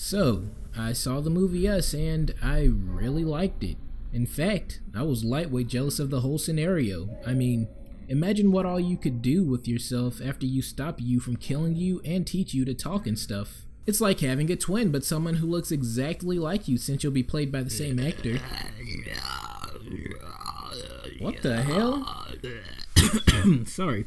So, I saw the movie Us and I really liked it. In fact, I was lightweight jealous of the whole scenario. I mean, imagine what all you could do with yourself after you stop you from killing you and teach you to talk and stuff. It's like having a twin, but someone who looks exactly like you since you'll be played by the same actor. What the hell? Sorry.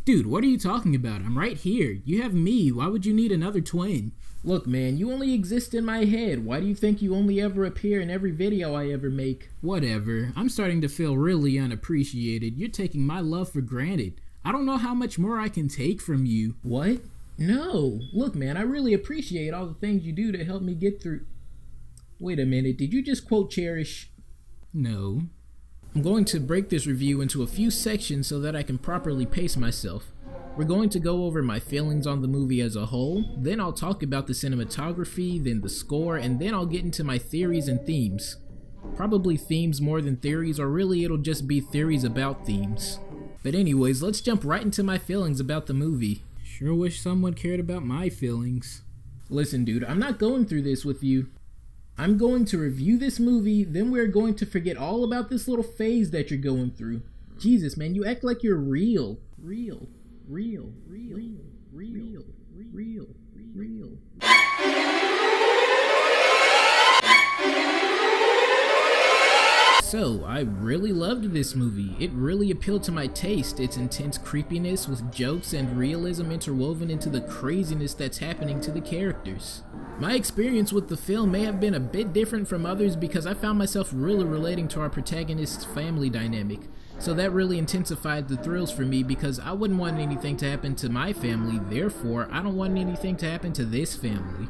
Dude, what are you talking about? I'm right here. You have me. Why would you need another twin? Look, man, you only exist in my head. Why do you think you only ever appear in every video I ever make? Whatever. I'm starting to feel really unappreciated. You're taking my love for granted. I don't know how much more I can take from you. What? No. Look, man, I really appreciate all the things you do to help me get through... Wait a minute, did you just quote Cherish? No. I'm going to break this review into a few sections so that I can properly pace myself. We're going to go over my feelings on the movie as a whole, then I'll talk about the cinematography, then the score, and then I'll get into my theories and themes. Probably themes more than theories, or really it'll just be theories about themes. But anyways, let's jump right into my feelings about the movie. Sure wish someone cared about my feelings. Listen, dude, I'm not going through this with you. I'm going to review this movie, then we're going to forget all about this little phase that you're going through. Jesus, man, you act like you're real. Real. So, I really loved this movie. It really appealed to my taste, its intense creepiness with jokes and realism interwoven into the craziness that's happening to the characters. My experience with the film may have been a bit different from others because I found myself really relating to our protagonist's family dynamic. So that really intensified the thrills for me because I wouldn't want anything to happen to my family, therefore I don't want anything to happen to this family.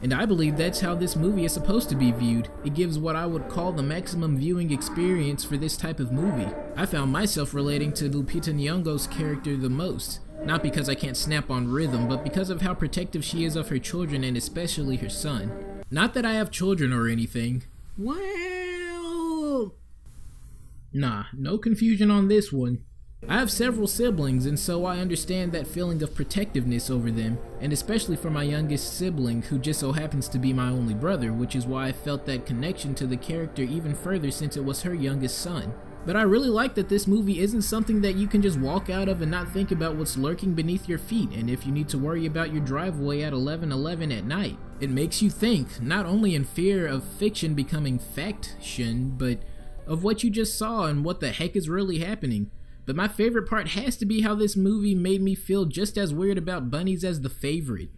And I believe that's how this movie is supposed to be viewed. It gives what I would call the maximum viewing experience for this type of movie. I found myself relating to Lupita Nyong'o's character the most. Not because I can't snap on rhythm, but because of how protective she is of her children and especially her son. Not that I have children or anything. Well... Nah, no confusion on this one. I have several siblings, and so I understand that feeling of protectiveness over them, and especially for my youngest sibling, who just so happens to be my only brother, which is why I felt that connection to the character even further since it was her youngest son. But I really like that this movie isn't something that you can just walk out of and not think about what's lurking beneath your feet, and if you need to worry about your driveway at 11:11 at night. It makes you think, not only in fear of fiction becoming faction, but of what you just saw and what the heck is really happening. But my favorite part has to be how this movie made me feel just as weird about bunnies as The Favorite.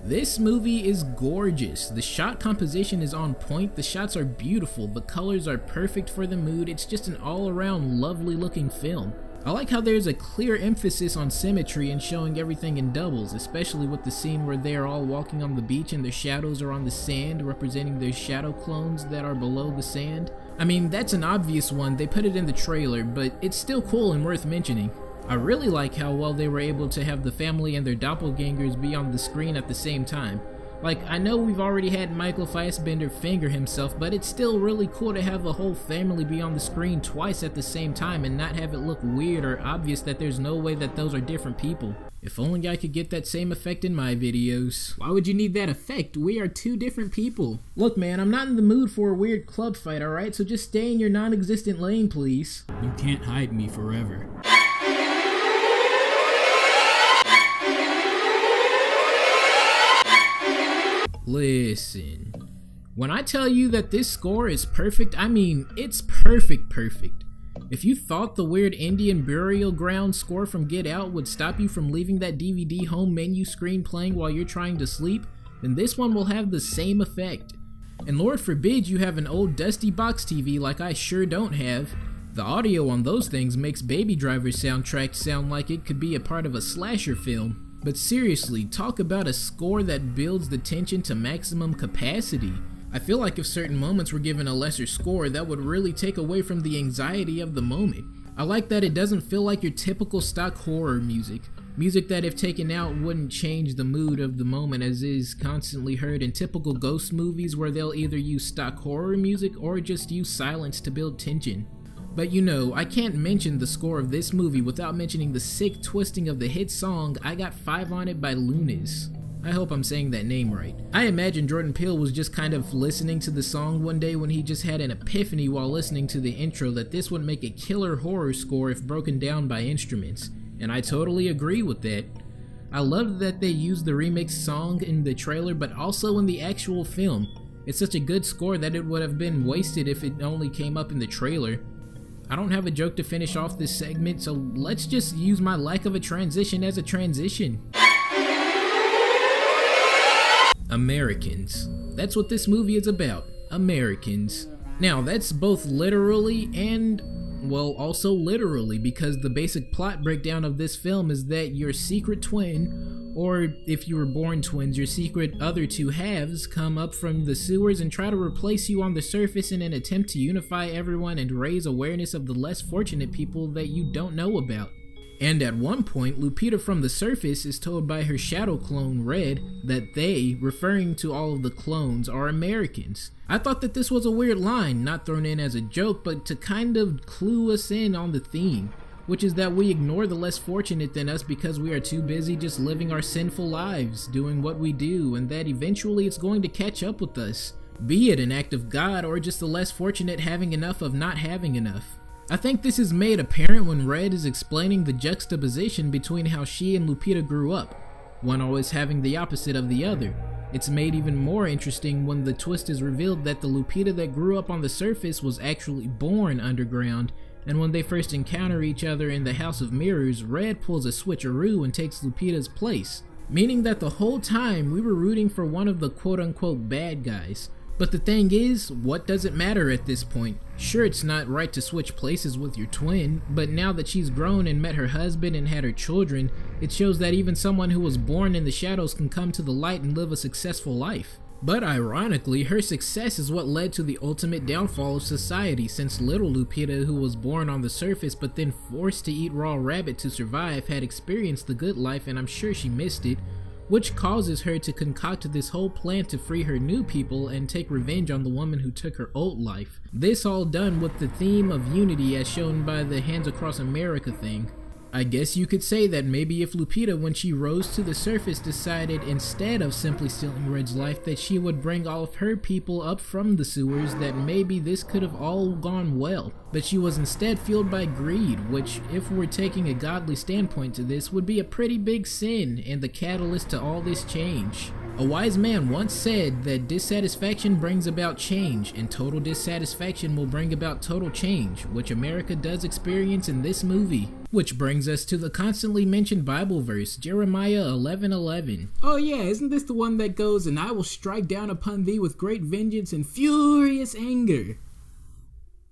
This movie is gorgeous. The shot composition is on point, the shots are beautiful, the colors are perfect for the mood, it's just an all-around lovely looking film. I like how there's a clear emphasis on symmetry and showing everything in doubles, especially with the scene where they are all walking on the beach and their shadows are on the sand, representing their shadow clones that are below the sand. I mean, that's an obvious one, they put it in the trailer, but it's still cool and worth mentioning. I really like how well they were able to have the family and their doppelgangers be on the screen at the same time. Like, I know we've already had Michael Fassbender finger himself, but it's still really cool to have the whole family be on the screen twice at the same time and not have it look weird or obvious that there's no way that those are different people. If only I could get that same effect in my videos. Why would you need that effect? We are two different people. Look, man, I'm not in the mood for a weird club fight, alright? So just stay in your non-existent lane, please. You can't hide me forever. Listen, when I tell you that this score is perfect, I mean, it's perfect. If you thought the weird Indian burial ground score from Get Out would stop you from leaving that DVD home menu screen playing while you're trying to sleep, then this one will have the same effect. And Lord forbid you have an old dusty box TV like I sure don't have. The audio on those things makes Baby Driver's soundtrack sound like it could be a part of a slasher film. But seriously, talk about a score that builds the tension to maximum capacity. I feel like if certain moments were given a lesser score, that would really take away from the anxiety of the moment. I like that it doesn't feel like your typical stock horror music. Music that if taken out wouldn't change the mood of the moment, as is constantly heard in typical ghost movies where they'll either use stock horror music or just use silence to build tension. But you know, I can't mention the score of this movie without mentioning the sick twisting of the hit song I Got 5 on It by Lunas. I hope I'm saying that name right. I imagine Jordan Peele was just kind of listening to the song one day when he just had an epiphany while listening to the intro that this would make a killer horror score if broken down by instruments. And I totally agree with that. I loved that they used the remix song in the trailer, but also in the actual film. It's such a good score that it would have been wasted if it only came up in the trailer. I don't have a joke to finish off this segment, so let's just use my lack of a transition as a transition. Americans. That's what this movie is about. Americans. Now, that's both literally and, well, also literally, because the basic plot breakdown of this film is that your secret twin, or if you were born twins, your secret other two halves come up from the sewers and try to replace you on the surface in an attempt to unify everyone and raise awareness of the less fortunate people that you don't know about. And at one point, Lupita from the surface is told by her shadow clone, Red, that they, referring to all of the clones, are Americans. I thought that this was a weird line, not thrown in as a joke, but to kind of clue us in on the theme, which is that we ignore the less fortunate than us because we are too busy just living our sinful lives, doing what we do, and that eventually it's going to catch up with us, be it an act of God or just the less fortunate having enough of not having enough. I think this is made apparent when Red is explaining the juxtaposition between how she and Lupita grew up, one always having the opposite of the other. It's made even more interesting when the twist is revealed that the Lupita that grew up on the surface was actually born underground, and when they first encounter each other in the House of Mirrors, Red pulls a switcheroo and takes Lupita's place, meaning that the whole time we were rooting for one of the quote-unquote bad guys. But the thing is, what does it matter at this point? Sure, it's not right to switch places with your twin, but now that she's grown and met her husband and had her children, it shows that even someone who was born in the shadows can come to the light and live a successful life. But ironically, her success is what led to the ultimate downfall of society, since little Lupita, who was born on the surface but then forced to eat raw rabbit to survive, had experienced the good life, and I'm sure she missed it, which causes her to concoct this whole plan to free her new people and take revenge on the woman who took her old life. This all done with the theme of unity as shown by the Hands Across America thing. I guess you could say that maybe if Lupita, when she rose to the surface, decided instead of simply stealing Red's life that she would bring all of her people up from the sewers, that maybe this could have all gone well. But she was instead fueled by greed, which, if we're taking a godly standpoint to this, would be a pretty big sin and the catalyst to all this change. A wise man once said that dissatisfaction brings about change, and total dissatisfaction will bring about total change, which America does experience in this movie. Which brings us to the constantly mentioned Bible verse, Jeremiah 11:11. Oh yeah, isn't this the one that goes, "And I will strike down upon thee with great vengeance and furious anger"?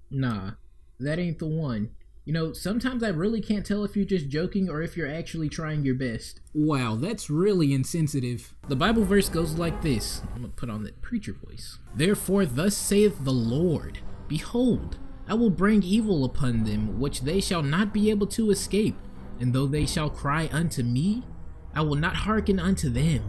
Nah, that ain't the one. You know, sometimes I really can't tell if you're just joking or if you're actually trying your best. Wow, that's really insensitive. The Bible verse goes like this. I'm gonna put on that preacher voice. Therefore thus saith the Lord, Behold, I will bring evil upon them, which they shall not be able to escape. And though they shall cry unto me, I will not hearken unto them.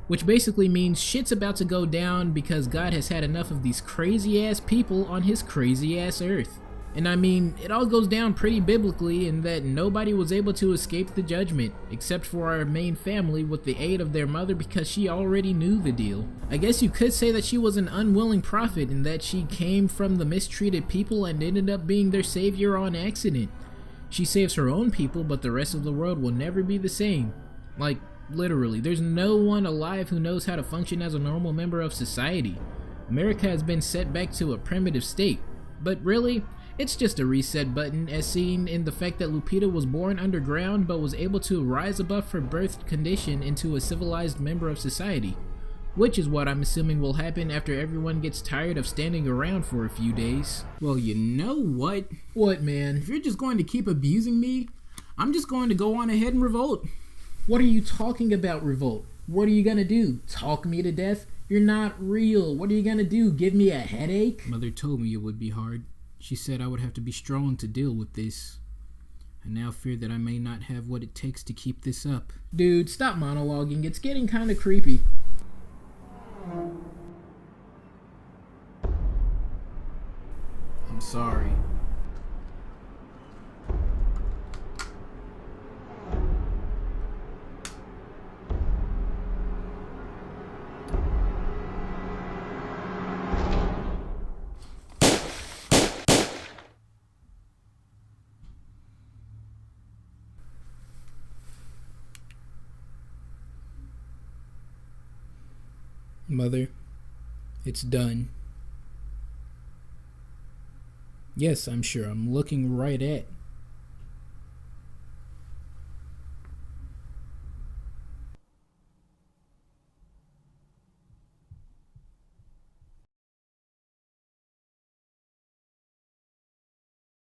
Which basically means shit's about to go down because God has had enough of these crazy ass people on his crazy ass earth. And I mean, it all goes down pretty biblically in that nobody was able to escape the judgment, except for our main family with the aid of their mother because she already knew the deal. I guess you could say that she was an unwilling prophet and that she came from the mistreated people and ended up being their savior on accident. She saves her own people, but the rest of the world will never be the same. Like, literally, there's no one alive who knows how to function as a normal member of society. America has been set back to a primitive state, but really, it's just a reset button, as seen in the fact that Lupita was born underground but was able to rise above her birth condition into a civilized member of society, which is what I'm assuming will happen after everyone gets tired of standing around for a few days. Well, you know what? What, man? If you're just going to keep abusing me, I'm just going to go on ahead and revolt. What are you talking about, revolt? What are you gonna do? Talk me to death? You're not real. What are you gonna do? Give me a headache? Mother told me it would be hard. She said I would have to be strong to deal with this. I now fear that I may not have what it takes to keep this up. Dude, stop monologuing. It's getting kinda creepy. I'm sorry. Mother, it's done. Yes, I'm sure. I'm looking right at